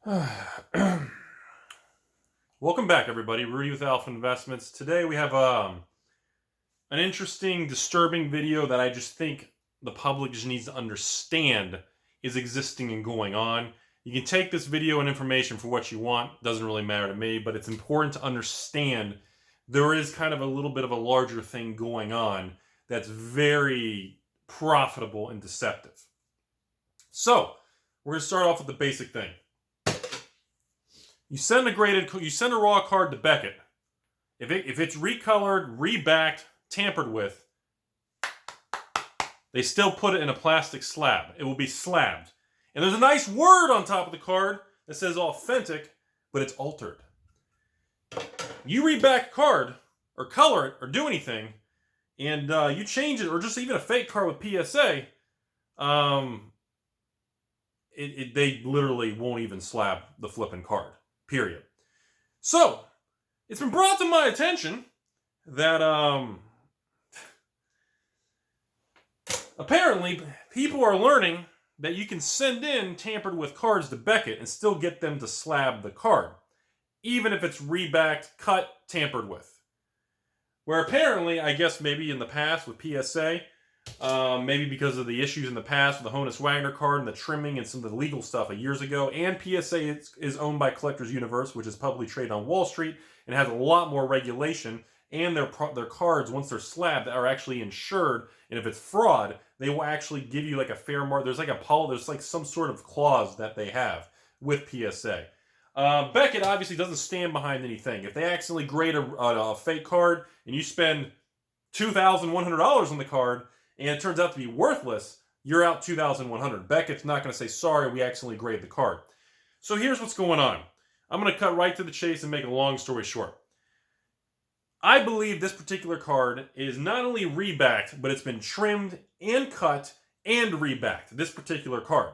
Welcome back, everybody. Rudy with Alpha Investments. Today we have an interesting, disturbing video that I just think the public just needs to understand is existing and going on. You can take this video and information for what you want. Doesn't really matter to me, but it's important to understand there is kind of a little bit of a larger thing going on that's very profitable and deceptive. So, we're going to start off with the basic thing. You send a raw card to Beckett. If it's recolored, rebacked, tampered with, they still put it in a plastic slab. It will be slabbed. And there's a nice word on top of the card that says authentic, but it's altered. You reback a card, or color it, or do anything, and you change it, or just even a fake card with PSA, they literally won't even slab the flipping card. Period. So, it's been brought to my attention that apparently people are learning that you can send in tampered with cards to Beckett and still get them to slab the card, even if it's rebacked, cut, tampered with. Where apparently, I guess maybe in the past with PSA, maybe because of the issues in the past with the Honus Wagner card and the trimming and some of the legal stuff years ago, and PSA is owned by Collectors Universe, which is publicly traded on Wall Street and has a lot more regulation, and their cards, once they're slabbed, are actually insured, and if it's fraud, they will actually give you like a fair market. There's like some sort of clause that they have with PSA. Beckett obviously doesn't stand behind anything. If they accidentally grade a fake card and you spend $2,100 on the card, and it turns out to be worthless, you're out $2,100. Beckett's not going to say, sorry, we accidentally graded the card. So here's what's going on. I'm going to cut right to the chase and make a long story short. I believe this particular card is not only rebacked, but it's been trimmed and cut and rebacked, this particular card.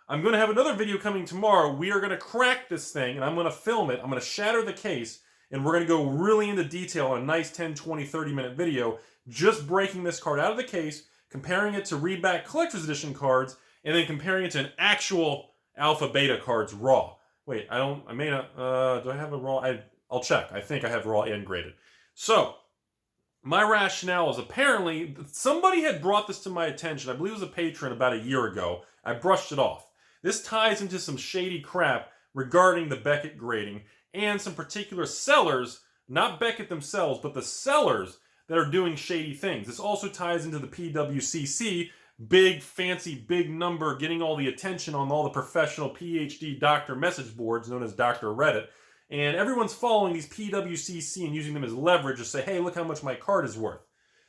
I'm going to have another video coming tomorrow. We are going to crack this thing, and I'm going to film it. I'm going to shatter the case, and we're going to go really into detail on a nice 10, 20, 30-minute video, just breaking this card out of the case, comparing it to reback collector's edition cards, and then comparing it to an actual alpha beta cards raw. Wait, do I have a raw? I'll check. I think I have raw and graded. So, my rationale is apparently somebody had brought this to my attention. I believe it was a patron about a year ago. I brushed it off. This ties into some shady crap regarding the Beckett grading and some particular sellers, not Beckett themselves, but the sellers that are doing shady things. This also ties into the PWCC, big, fancy, big number, getting all the attention on all the professional PhD doctor message boards known as Dr. Reddit. And everyone's following these PWCC and using them as leverage to say, hey, look how much my card is worth.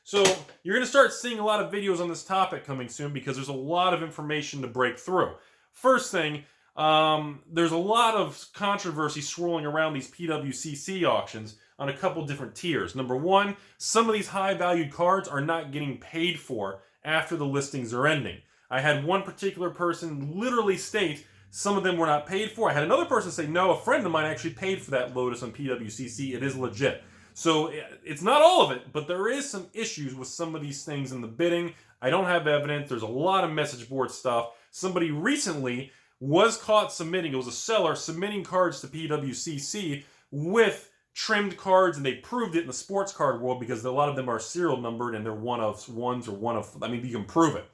So you're going to start seeing a lot of videos on this topic coming soon because there's a lot of information to break through. First thing, there's a lot of controversy swirling around these PWCC auctions on a couple different tiers. Number one, some of these high-valued cards are not getting paid for after the listings are ending. I had one particular person literally state some of them were not paid for. I had another person say, no, a friend of mine actually paid for that Lotus on PWCC. It is legit. So it's not all of it, but there is some issues with some of these things in the bidding. I don't have evidence. There's a lot of message board stuff. Somebody recently was caught submitting, it was a seller, submitting cards to PWCC with trimmed cards, and they proved it in the sports card world because a lot of them are serial numbered and they're one of ones or one of, you can prove it.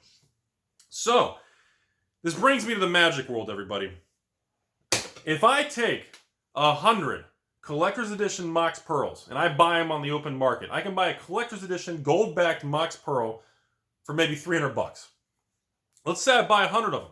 So, this brings me to the magic world, everybody. If I take 100 collector's edition Mox Pearls and I buy them on the open market, I can buy a collector's edition gold-backed Mox Pearl for maybe $300. Let's say I buy 100 of them.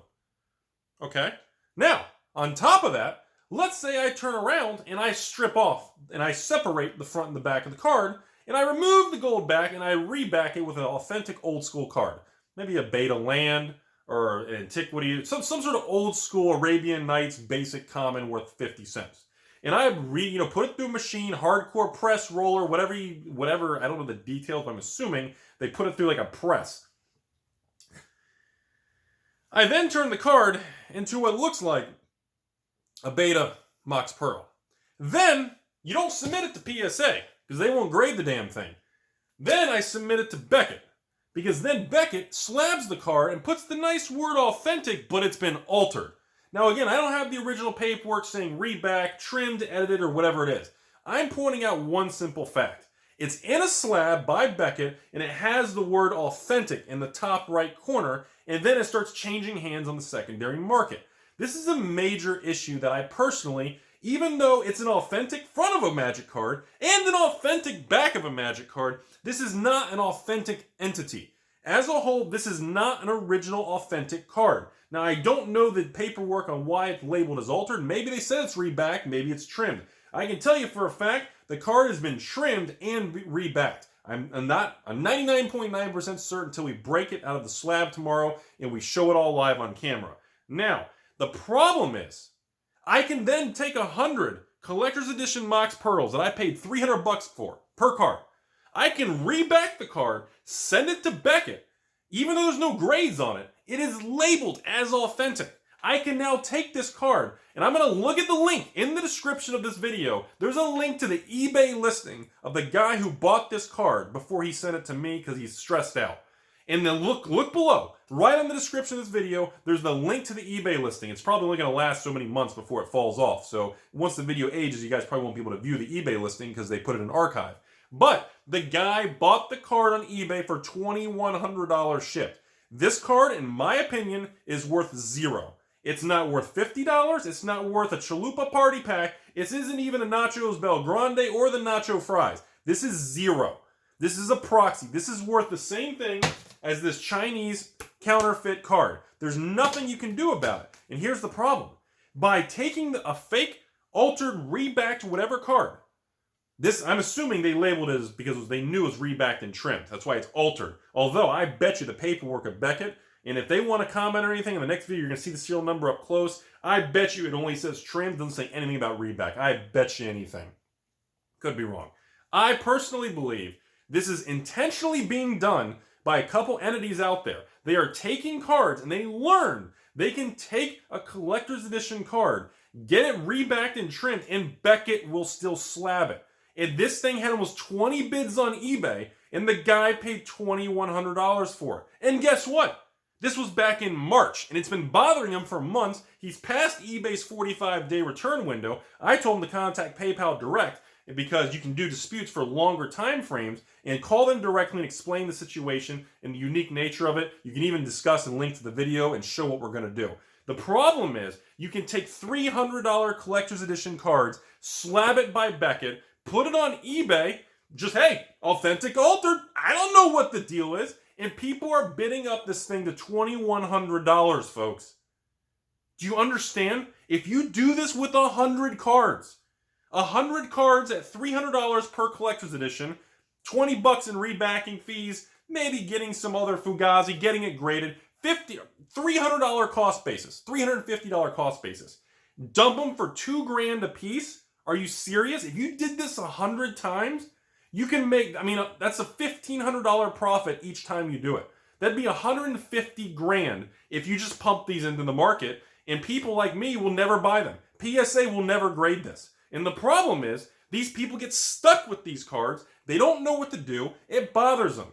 Okay? Now, on top of that, let's say I turn around and I strip off and I separate the front and the back of the card and I remove the gold back and I reback it with an authentic old school card. Maybe a Beta Land or an Antiquity, some sort of old school Arabian Nights basic common worth 50 cents. And I put it through a machine, hardcore press roller, whatever, I don't know the details, but I'm assuming they put it through like a press. I then turn the card into what looks like a Beta Mox Pearl. Then, you don't submit it to PSA, because they won't grade the damn thing. Then I submit it to Beckett, because then Beckett slabs the card and puts the nice word authentic, but it's been altered. Now again, I don't have the original paperwork saying reback, trimmed, edited, or whatever it is. I'm pointing out one simple fact. It's in a slab by Beckett, and it has the word authentic in the top right corner, and then it starts changing hands on the secondary market. This is a major issue that I personally, even though it's an authentic front of a Magic card and an authentic back of a Magic card, this is not an authentic entity. As a whole, this is not an original authentic card. Now, I don't know the paperwork on why it's labeled as altered. Maybe they said it's rebacked, maybe it's trimmed. I can tell you for a fact, the card has been trimmed and rebacked. I'm 99.9% certain until we break it out of the slab tomorrow and we show it all live on camera. Now, the problem is, I can then take 100 collector's edition Mox Pearls that I paid $300 for per card. I can reback the card, send it to Beckett, even though there's no grades on it. It is labeled as authentic. I can now take this card, and I'm going to look at the link in the description of this video. There's a link to the eBay listing of the guy who bought this card before he sent it to me because he's stressed out. And then look below. Right on the description of this video, there's the link to the eBay listing. It's probably only going to last so many months before it falls off. So once the video ages, you guys probably won't be able to view the eBay listing because they put it in archive. But the guy bought the card on eBay for $2,100 shipped. This card, in my opinion, is worth $0. It's not worth $50. It's not worth a Chalupa party pack. It isn't even a Nachos Bel Grande or the Nacho Fries. This is $0. This is a proxy. This is worth the same thing as this Chinese counterfeit card. There's nothing you can do about it. And here's the problem. By taking a fake, altered, rebacked whatever card, this, I'm assuming they labeled it as because they knew it was rebacked and trimmed. That's why it's altered. Although, I bet you the paperwork of Beckett, and if they want to comment or anything in the next video, you're going to see the serial number up close. I bet you it only says trimmed, doesn't say anything about reback. I bet you anything. Could be wrong. I personally believe this is intentionally being done by a couple entities out there. They are taking cards and they learn they can take a collector's edition card, get it rebacked and trimmed, and Beckett will still slab it. And this thing had almost 20 bids on eBay, and the guy paid $2,100 for it. And guess what? This was back in March, and it's been bothering him for months. He's past eBay's 45-day return window. I told him to contact PayPal Direct because you can do disputes for longer time frames and call them directly and explain the situation and the unique nature of it. You can even discuss and link to the video and show what we're going to do. The problem is you can take $300 collector's edition cards, slab it by Beckett, put it on eBay, just, hey, authentic altered. I don't know what the deal is. And people are bidding up this thing to $2,100, folks. Do you understand? If you do this with 100 cards at $300 per collector's edition, $20 in rebacking fees, maybe getting some other Fugazi, getting it graded, $300 cost basis, $350 cost basis. Dump them for $2,000 a piece? Are you serious? If you did this 100 times, you can make, that's a $1,500 profit each time you do it. That'd be $150,000 if you just pump these into the market, and people like me will never buy them. PSA will never grade this. And the problem is, these people get stuck with these cards. They don't know what to do. It bothers them.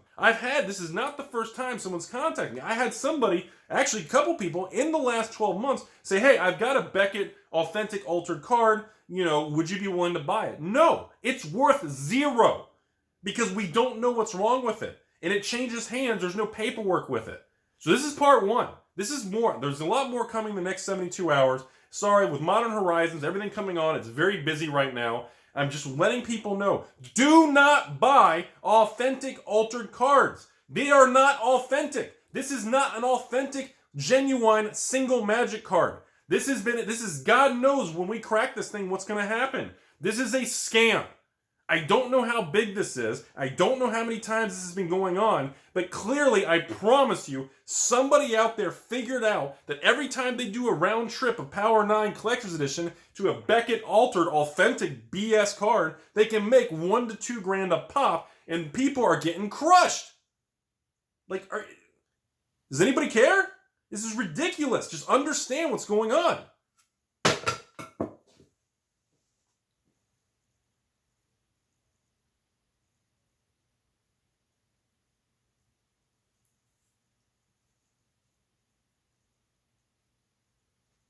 This is not the first time someone's contacted me. I had somebody, actually a couple people in the last 12 months say, hey, I've got a Beckett authentic altered card. Would you be willing to buy it? No, it's worth $0 because we don't know what's wrong with it. And it changes hands. There's no paperwork with it. So this is part one. This is more. There's a lot more coming the next 72 hours. Sorry, with Modern Horizons, everything coming on, it's very busy right now. I'm just letting people know, do not buy authentic altered cards. They are not authentic. This is not an authentic, genuine, single Magic card. This is God knows when we crack this thing, what's going to happen. This is a scam. I don't know how big this is. I don't know how many times this has been going on, but clearly, I promise you, somebody out there figured out that every time they do a round trip of Power 9 Collector's Edition to a Beckett altered authentic BS card, they can make $1,000 to $2,000 a pop, and people are getting crushed. Does anybody care? This is ridiculous. Just understand what's going on.